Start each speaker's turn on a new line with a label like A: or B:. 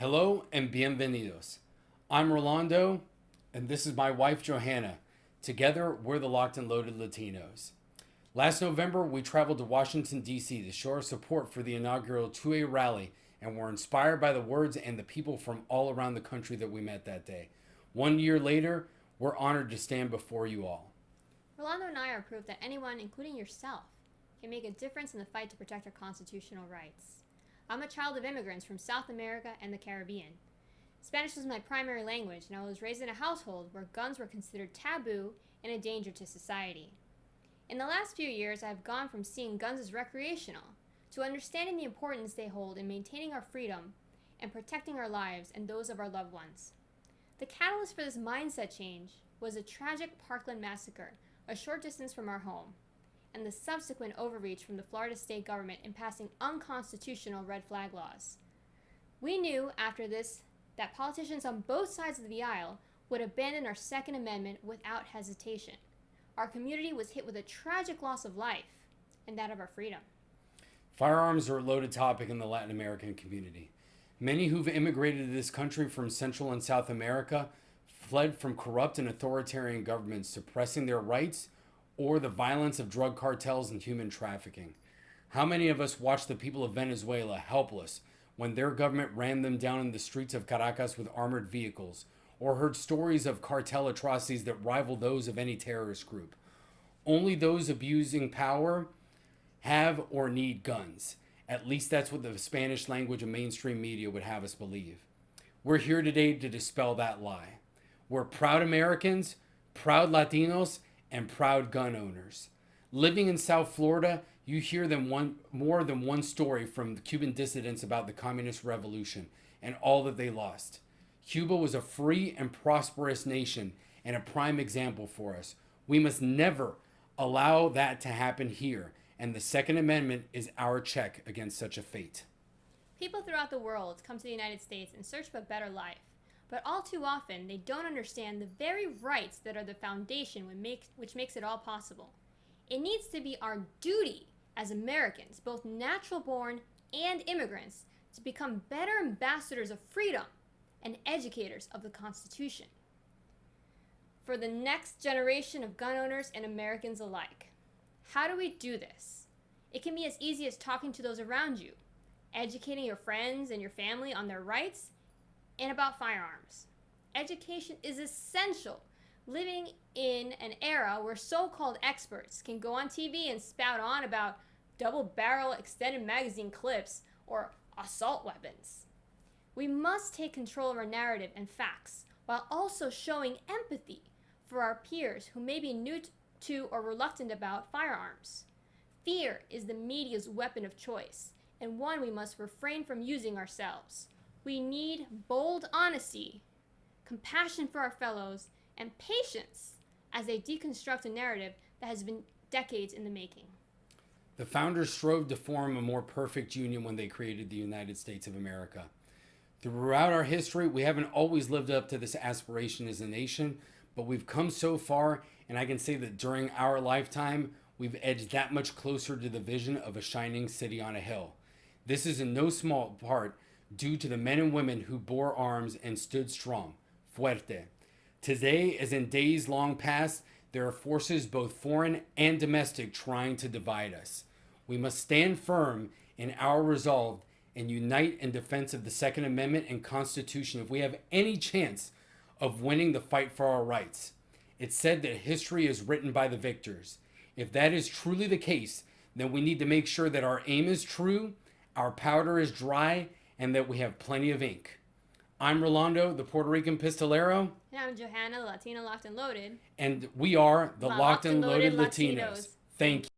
A: Hello and bienvenidos. I'm Rolando, and this is my wife Johanna. Together, we're the Locked and Loaded Latinos. Last November, we traveled to Washington, D.C. to show our support for the inaugural 2A rally, and were inspired by the words and the people from all around the country that we met that day. 1 year later, we're honored to stand before you all.
B: Rolando and I are proof that anyone, including yourself, can make a difference in the fight to protect our constitutional rights. I'm a child of immigrants from South America and the Caribbean. Spanish was my primary language, and I was raised in a household where guns were considered taboo and a danger to society. In the last few years, I have gone from seeing guns as recreational to understanding the importance they hold in maintaining our freedom and protecting our lives and those of our loved ones. The catalyst for this mindset change was a tragic Parkland massacre a short distance from our home, and the subsequent overreach from the Florida state government in passing unconstitutional red flag laws. We knew after this that politicians on both sides of the aisle would abandon our Second Amendment without hesitation. Our community was hit with a tragic loss of life and that of our freedom.
A: Firearms are a loaded topic in the Latin American community. Many who've immigrated to this country from Central and South America fled from corrupt and authoritarian governments suppressing their rights or the violence of drug cartels and human trafficking. How many of us watched the people of Venezuela helpless when their government ran them down in the streets of Caracas with armored vehicles, or heard stories of cartel atrocities that rival those of any terrorist group? Only those abusing power have or need guns. At least that's what the Spanish language and mainstream media would have us believe. We're here today to dispel that lie. We're proud Americans, proud Latinos, and proud gun owners. Living in South Florida, you hear more than one story from the Cuban dissidents about the communist revolution and all that they lost. Cuba was a free and prosperous nation and a prime example for us. We must never allow that to happen here, and the Second Amendment is our check against such a fate.
B: People throughout the world come to the United States in search of a better life, but all too often they don't understand the very rights that are the foundation which makes it all possible. It needs to be our duty as Americans, both natural born and immigrants, to become better ambassadors of freedom and educators of the Constitution for the next generation of gun owners and Americans alike. How do we do this? It can be as easy as talking to those around you, educating your friends and your family on their rights and about firearms. Education is essential. Living in an era where so-called experts can go on TV and spout on about double-barrel extended magazine clips or assault weapons. We must take control of our narrative and facts while also showing empathy for our peers who may be new to or reluctant about firearms. Fear is the media's weapon of choice, and one we must refrain from using ourselves. We need bold honesty, compassion for our fellows, and patience as they deconstruct a narrative that has been decades in the making.
A: The founders strove to form a more perfect union when they created the United States of America. Throughout our history, we haven't always lived up to this aspiration as a nation, but we've come so far, and I can say that during our lifetime, we've edged that much closer to the vision of a shining city on a hill. This is in no small part due to the men and women who bore arms and stood strong, fuerte. Today, as in days long past, there are forces both foreign and domestic trying to divide us. We must stand firm in our resolve and unite in defense of the Second Amendment and Constitution if we have any chance of winning the fight for our rights. It's said that history is written by the victors. If that is truly the case, then we need to make sure that our aim is true, our powder is dry, and that we have plenty of ink. I'm Rolando, the Puerto Rican pistolero.
B: And I'm Johanna, Latina Locked and Loaded.
A: And we are the
B: La
A: Locked and Loaded Latinos. Thank you.